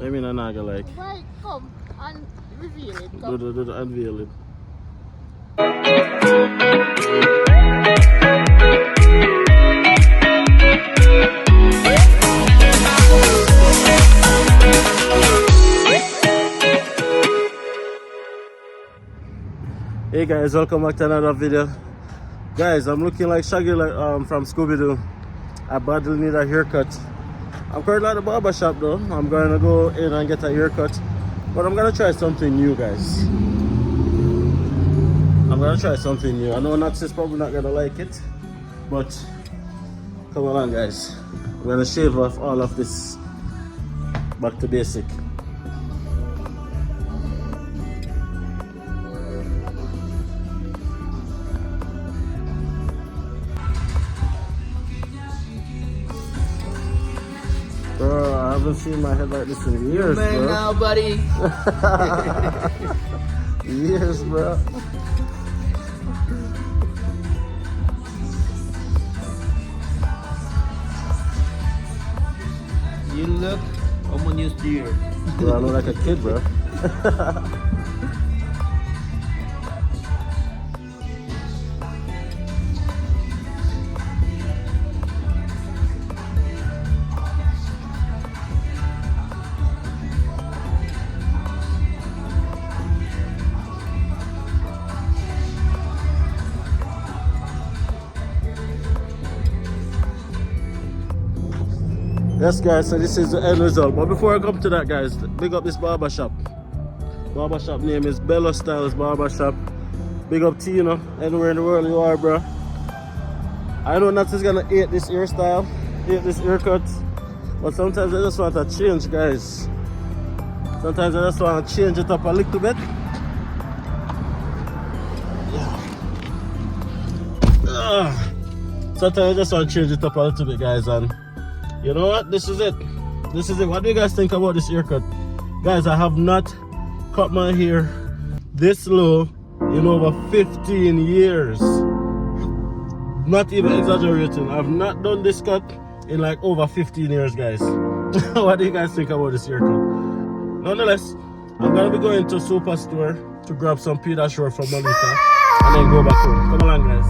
I mean, I'm not gonna like. Right, come and reveal it. Do Come. the unveiling. Hey guys, welcome back to another video. Guys, I'm looking like Shaggy from Scooby-Doo. I badly need a haircut. I'm currently at the barber shop though. I'm going to go in and get a haircut. But I'm going to try something new, guys. I'm going to try something new. I know Nats is probably not going to like it. But come along, guys. I'm going to shave off all of this back to basic. Bro, I haven't seen my head like this in years, Man, bro. now, buddy. Years, bro. You look almost dear. Bro, I look like a kid, bro. Yes guys, so this is the end result. But before I come to that, guys, big up this barber shop. Barber shop name is Bello Styles Barber Shop. Big up to you, know, anywhere in the world you are, bro. I know Nats is gonna hate this hairstyle, hate this haircut, but sometimes I just want to change, guys. Sometimes I just want to change it up a little bit. Sometimes I just want to change it up a little bit, guys, and you know what? This is it. This is it. What do you guys think about this haircut? Guys, I have not cut my hair this low in over 15 years. Not even exaggerating. I've not done this cut in like over 15 years, guys. What do you guys think about this haircut? Nonetheless, I'm going to be going to Superstore to grab some Pediasure from Melissa and then go back home. Come along, guys.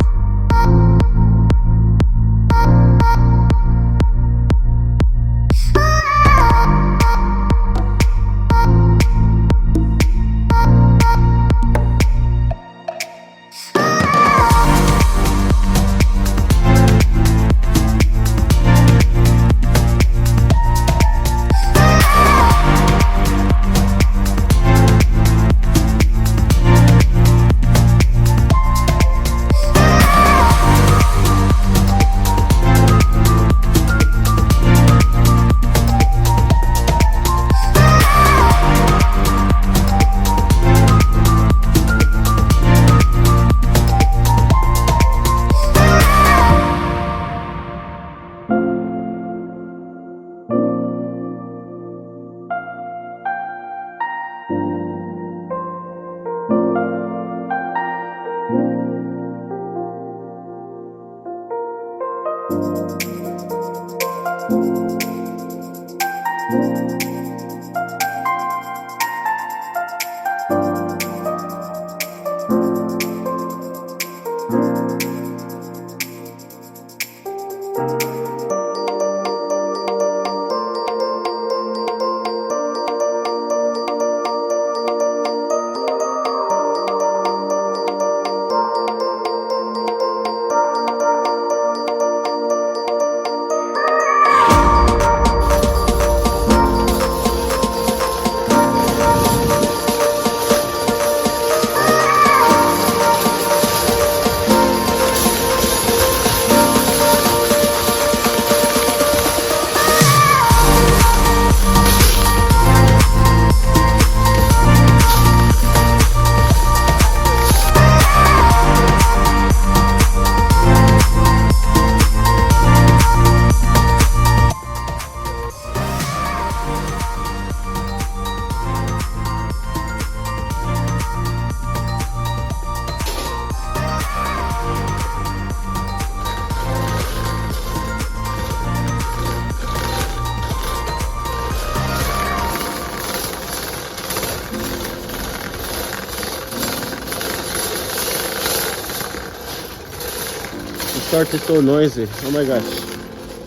started so noisy. Oh my gosh.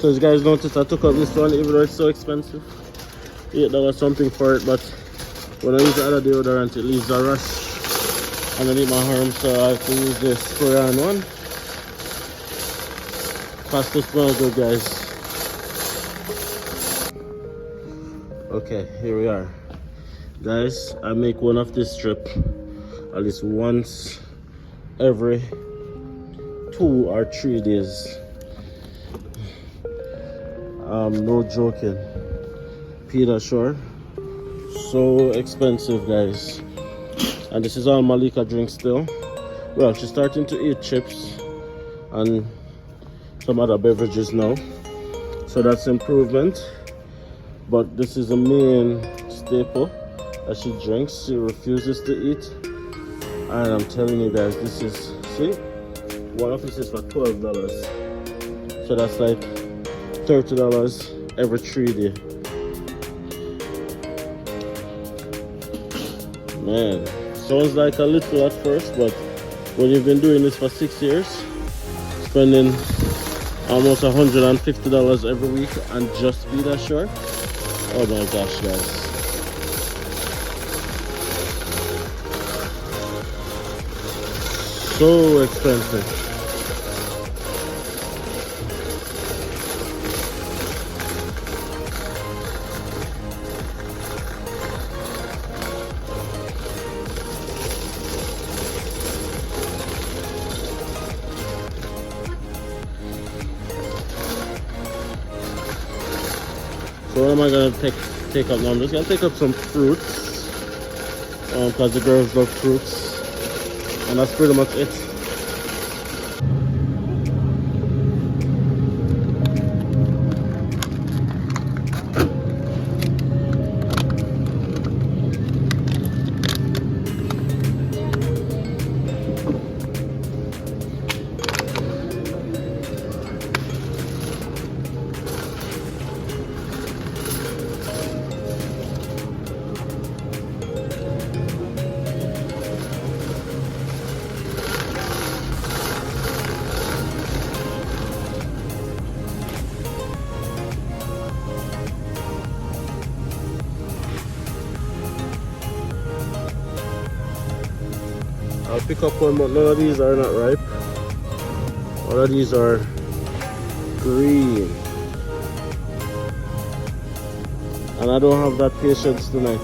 So as you guys noticed, I took up this one even though it's so expensive. $8 something for it, but when I use the other deodorant it leaves a rush underneath my arm, so I have to use this spray-on one. Pasta smells good, guys. Okay, here we are. Guys, I make one of this strip at least once every 2 or 3 days. No joking. Peter Shore, so expensive, guys. And this is all Malika drinks still. Well, she's starting to eat chips and some other beverages now, so that's improvement. But this is the main staple that she drinks. She refuses to eat, and I'm telling you guys, this is, see, one of this is for $12, so that's like $30 every 3 days. Man, sounds like a little at first, but when you've been doing this for 6 years, spending almost $150 every week and just be that short, oh my gosh, guys. So expensive. So what am I gonna take up now? I'm just gonna take up some fruits, because the girls love fruits, and that's pretty much it. I'll pick up one, but none of these are not ripe. All of these are green. And I don't have that patience tonight.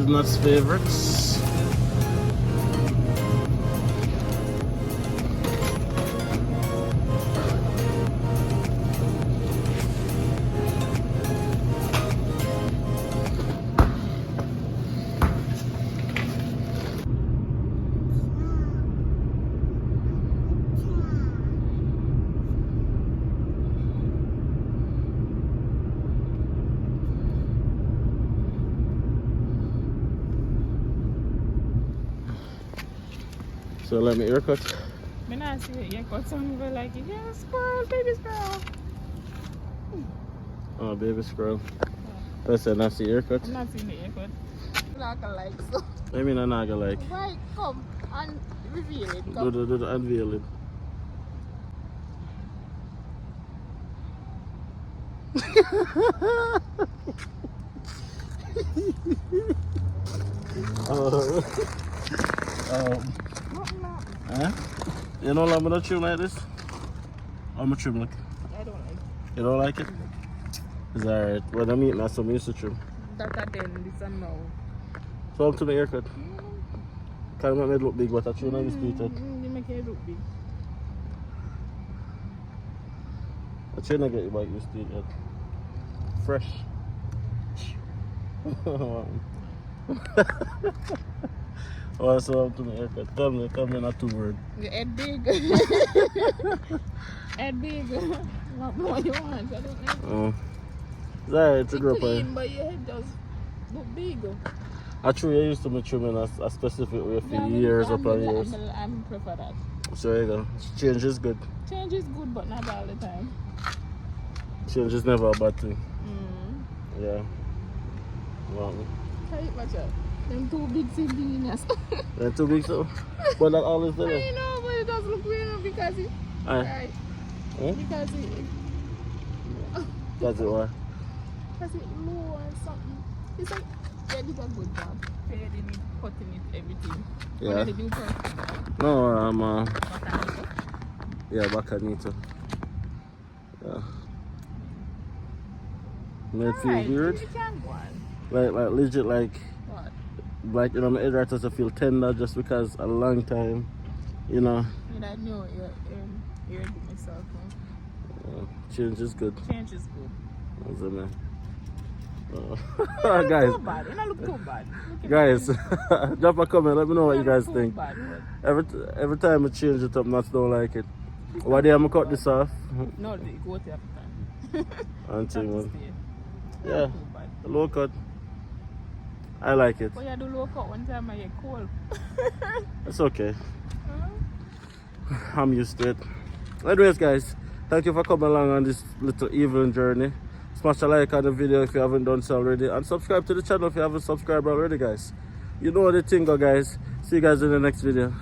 Nuts favorites. So let me haircut. I not see it. You got some people like it. Yeah, squirrel, baby squirrel. Oh, baby squirrel. That's a nasty haircut. I'm not seeing the haircut. Like a like so. I mean, I'm not gonna like. Right, come and reveal it. Do Come. the unveiling. Huh? You know, I'm gonna trim like this. I'm gonna trim like. I don't like it. You don't like it? It's alright. When I'm eating, that's some used to trim. That then, this and now. So I'm to my haircut. Can't make it look big, but I trim on this tweeted. You make it look big. I try to get you back used to it yet. Fresh. Oh, so I'm to my haircut. Tell me not two word. Your head big. Head big. What more you want? I don't know. Oh. It's alright to grow up. Clean, but your head just look big. Actually, I used to be trimming a specific way for years upon years. I prefer that. So there you go. Change is good. Change is good, but not all the time. Change is never a bad thing. Yeah. Well, Try it, watch out. Them two big siblings. they're too big, so. But that always there. I know, but it does look weird because it. Aye. Right. Hmm? Because it. That's it, why? Because it low or something. It's like, yeah, did a good job. Fading it, cutting it, everything. Yeah. What did you do first? No, I'm Botanito? yeah, Bacanito. Yeah. Made it feel Alright, weird. you can go on. Like legit, like What? you know, my head right has to feel tender just because a long time, you know. And I know you're doing myself. Huh? Change is good. Change is good. That's it, man. It Guys, look too bad. It don't look too bad. Look at guys, it. drop a comment. Let me know what you It don't guys look too think. bad, but Every time I change it up, not don't like it. Why do I cut this off? no, they go to every time. Until Not to one. stay. Yeah, Not too bad. the low cut. I like it. But you do low cut one time I get cold. It's okay. I'm used to it. Anyways, guys, thank you for coming along on this little evening journey. Smash a like on the video if you haven't done so already, and subscribe to the channel if you haven't subscribed already, guys. You know the thing, guys. See you guys in the next video.